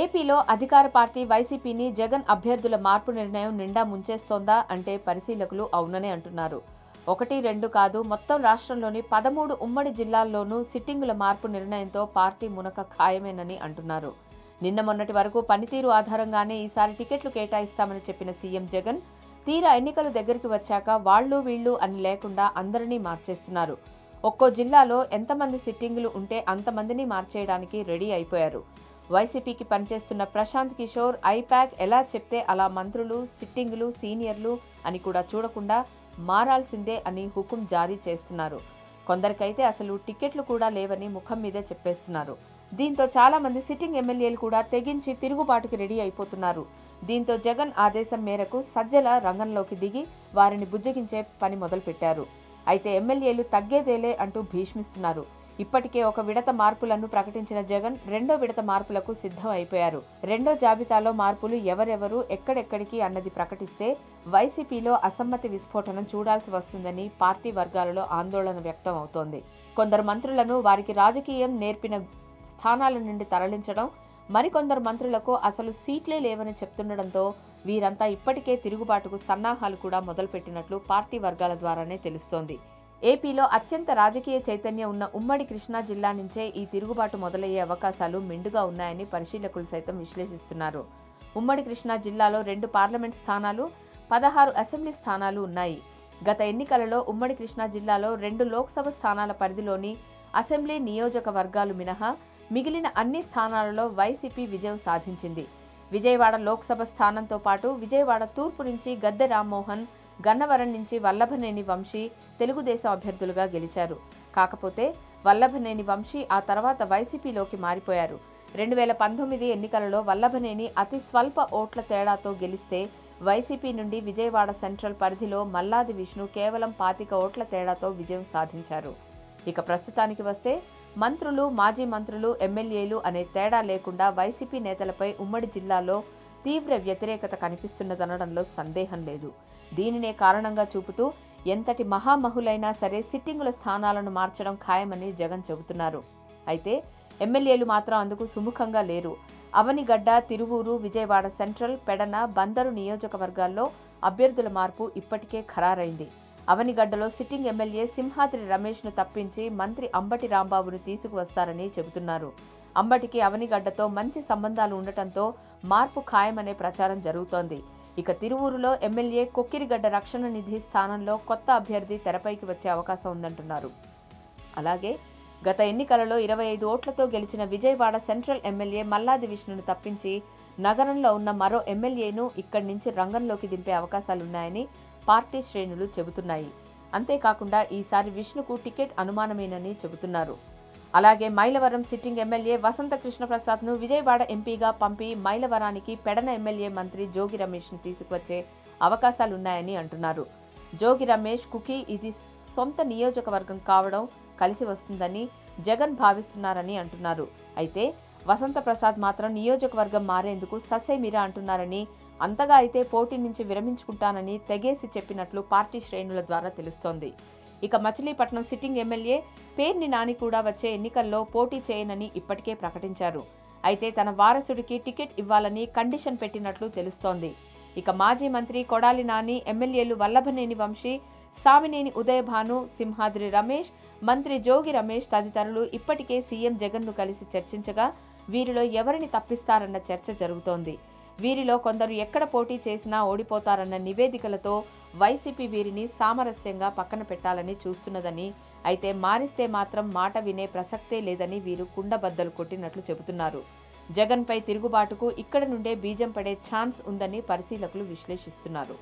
ఏపీలో అధికార పార్టీ వైసీపీని జగన్ అభ్యర్థుల మార్పు నిర్ణయం నిండా ముంచేస్తోందా అంటే పరిశీలకులు అవుననే అంటున్నారు. 1, 2 కాదు, మొత్తం రాష్ట్రంలోని 13 ఉమ్మడి జిల్లాల్లోనూ సిట్టింగుల మార్పు నిర్ణయంతో పార్టీ మునక ఖాయమేనని అంటున్నారు. నిన్న మొన్నటి వరకు పనితీరు ఆధారంగానే ఈసారి టికెట్లు కేటాయిస్తామని చెప్పిన సీఎం జగన్ తీరా ఎన్నికలు దగ్గరికి వచ్చాక వాళ్లు వీళ్లు అని లేకుండా అందరినీ మార్చేస్తున్నారు. ఒక్కో జిల్లాలో ఎంతమంది సిట్టింగులు ఉంటే అంతమందిని మార్చేయడానికి రెడీ అయిపోయారు. వైసీపీకి పనిచేస్తున్న ప్రశాంత్ కిషోర్ ఐపాక్ ఎలా చెప్తే అలా మంత్రులు, సిట్టింగులు, సీనియర్లు అని కూడా చూడకుండా మారాల్సిందే అని హుకుం జారీ చేస్తున్నారు. కొందరికైతే అసలు టికెట్లు కూడా లేవని ముఖం మీదే చెప్పేస్తున్నారు. దీంతో చాలా మంది సిట్టింగ్ ఎమ్మెల్యేలు కూడా తెగించి తిరుగుబాటుకి రెడీ అయిపోతున్నారు. దీంతో జగన్ ఆదేశం మేరకు సజ్జల రంగంలోకి దిగి వారిని బుజ్జగించే పని మొదలుపెట్టారు. అయితే ఎమ్మెల్యేలు తగ్గేదేలే అంటూ భీష్మిస్తున్నారు. ఇప్పటికే ఒక విడత మార్పులను ప్రకటించిన జగన్ రెండో విడత మార్పులకు సిద్ధం అయిపోయారు. రెండో జాబితాలో మార్పులు ఎవరెవరు ఎక్కడెక్కడికి అన్నది ప్రకటిస్తే వైసీపీలో అసమ్మతి విస్ఫోటనం చూడాల్సి వస్తుందని పార్టీ వర్గాలలో ఆందోళన వ్యక్తం అవుతోంది. కొందరు మంత్రులను వారికి రాజకీయం నేర్పిన స్థానాల నుండి తరలించడం, మరికొందరు మంత్రులకు అసలు సీట్లే లేవని చెప్తుండటంతో వీరంతా ఇప్పటికే తిరుగుబాటుకు సన్నాహాలు కూడా మొదలుపెట్టినట్లు పార్టీ వర్గాల ద్వారానే తెలుస్తోంది. ఏపీలో అత్యంత రాజకీయ చైతన్యం ఉన్న ఉమ్మడి కృష్ణా జిల్లా నుంచే ఈ తిరుగుబాటు మొదలయ్యే అవకాశాలు మెండుగా ఉన్నాయని పరిశీలకులు సైతం విశ్లేషిస్తున్నారు. ఉమ్మడి కృష్ణా జిల్లాలో 2 పార్లమెంట్ స్థానాలు, 16 అసెంబ్లీ స్థానాలు ఉన్నాయి. గత ఎన్నికలలో ఉమ్మడి కృష్ణా జిల్లాలో 2 లోక్సభ స్థానాల పరిధిలోని అసెంబ్లీ నియోజకవర్గాలు మినహా మిగిలిన అన్ని స్థానాలలో వైసీపీ విజయం సాధించింది. విజయవాడ లోక్సభ స్థానంతో పాటు విజయవాడ తూర్పు నుంచి గద్దె రామ్మోహన్, గన్నవరం నుంచి వల్లభనేని వంశీ తెలుగుదేశం అభ్యర్థులుగా గెలిచారు. కాకపోతే వల్లభనేని వంశీ ఆ తర్వాత వైసీపీలోకి మారిపోయారు. 2019 ఎన్నికలలో వల్లభనేని అతి స్వల్ప ఓట్ల తేడాతో గెలిస్తే వైసీపీ నుండి విజయవాడ సెంట్రల్ పరిధిలో మల్లాది విష్ణు కేవలం 25 ఓట్ల తేడాతో విజయం సాధించారు. ఇక ప్రస్తుతానికి వస్తే మంత్రులు, మాజీ మంత్రులు, ఎమ్మెల్యేలు అనే తేడా లేకుండా వైసీపీ నేతలపై ఉమ్మడి జిల్లాలో తీవ్ర వ్యతిరేకత కనిపిస్తున్నదనడంలో సందేహం లేదు. దీనినే కారణంగా చూపుతూ ఎంతటి మహామహులైనా సరే సిట్టింగుల స్థానాలను మార్చడం ఖాయమని జగన్ చెబుతున్నారు. అయితే ఎమ్మెల్యేలు మాత్రం అందుకు సుముఖంగా లేరు. అవనిగడ్డ, తిరువూరు, విజయవాడ సెంట్రల్, పెడన, బందరు నియోజకవర్గాల్లో అభ్యర్థుల మార్పు ఇప్పటికే ఖరారైంది. అవనిగడ్డలో సిట్టింగ్ ఎమ్మెల్యే సింహాద్రి రమేష్ను తప్పించి మంత్రి అంబటి రాంబాబును తీసుకువస్తారని చెబుతున్నారు. అంబటికి అవనిగడ్డతో మంచి సంబంధాలు ఉండటంతో మార్పు ఖాయమనే ప్రచారం జరుగుతోంది. ఇక తిరువూరులో ఎమ్మెల్యే కొక్కిరిగడ్డ రక్షణ నిధి స్థానంలో కొత్త అభ్యర్థి తెరపైకి వచ్చే అవకాశం ఉందంటున్నారు. అలాగే గత ఎన్నికలలో 25 ఓట్లతో గెలిచిన విజయవాడ సెంట్రల్ ఎమ్మెల్యే మల్లాది విష్ణును తప్పించి నగరంలో ఉన్న మరో ఎమ్మెల్యేను ఇక్కడి నుంచి రంగంలోకి దింపే అవకాశాలున్నాయని పార్టీ శ్రేణులు చెబుతున్నాయి. అంతేకాకుండా ఈసారి విష్ణుకు టికెట్ అనుమానమేనని చెబుతున్నారు. అలాగే మైలవరం సిట్టింగ్ ఎమ్మెల్యే వసంత కృష్ణప్రసాద్ను విజయవాడ ఎంపీగా పంపి మైలవరానికి పెడన ఎమ్మెల్యే మంత్రి జోగి రమేష్ను తీసుకువచ్చే అవకాశాలున్నాయని అంటున్నారు. జోగి రమేష్ కుకి ఇది సొంత నియోజకవర్గం కావడం కలిసి వస్తుందని జగన్ భావిస్తున్నారని అంటున్నారు. అయితే వసంత ప్రసాద్ మాత్రం నియోజకవర్గం మారేందుకు ససేమిరా అంటున్నారని, అంతగా అయితే పోటీ నుంచి విరమించుకుంటానని తెగేసి చెప్పినట్లు పార్టీ శ్రేణుల ద్వారా తెలుస్తోంది. ఇక మచిలీపట్నం సిట్టింగ్ ఎమ్మెల్యే పేర్ని నాని కూడా వచ్చే ఎన్నికల్లో పోటీ చేయనని ఇప్పటికే ప్రకటించారు. అయితే తన వారసుడికి టికెట్ ఇవ్వాలని కండిషన్ పెట్టినట్లు తెలుస్తోంది. ఇక మాజీ మంత్రి కొడాలి నాని, ఎమ్మెల్యేలు వల్లభనేని వంశీ, సామినేని ఉదయభాను, సింహాద్రి రమేష్, మంత్రి జోగి రమేష్ తదితరులు ఇప్పటికే సీఎం జగన్ను కలిసి చర్చించగా వీరిలో ఎవరిని తప్పిస్తారన్న చర్చ జరుగుతోంది. వీరిలో కొందరు ఎక్కడ పోటీ చేసినా ఓడిపోతారన్న నివేదికలతో వైసీపీ వీరిని సామరస్యంగా పక్కన పెట్టాలని చూస్తున్నదని, అయితే మారిస్తే మాత్రం మాట వినే ప్రసక్తే లేదని వీరు కుండబద్దలు కొట్టినట్లు చెబుతున్నారు. జగన్పై తిరుగుబాటుకు ఇక్కడ నుండే బీజం పడే ఛాన్స్ ఉందని పరిశీలకులు విశ్లేషిస్తున్నారు.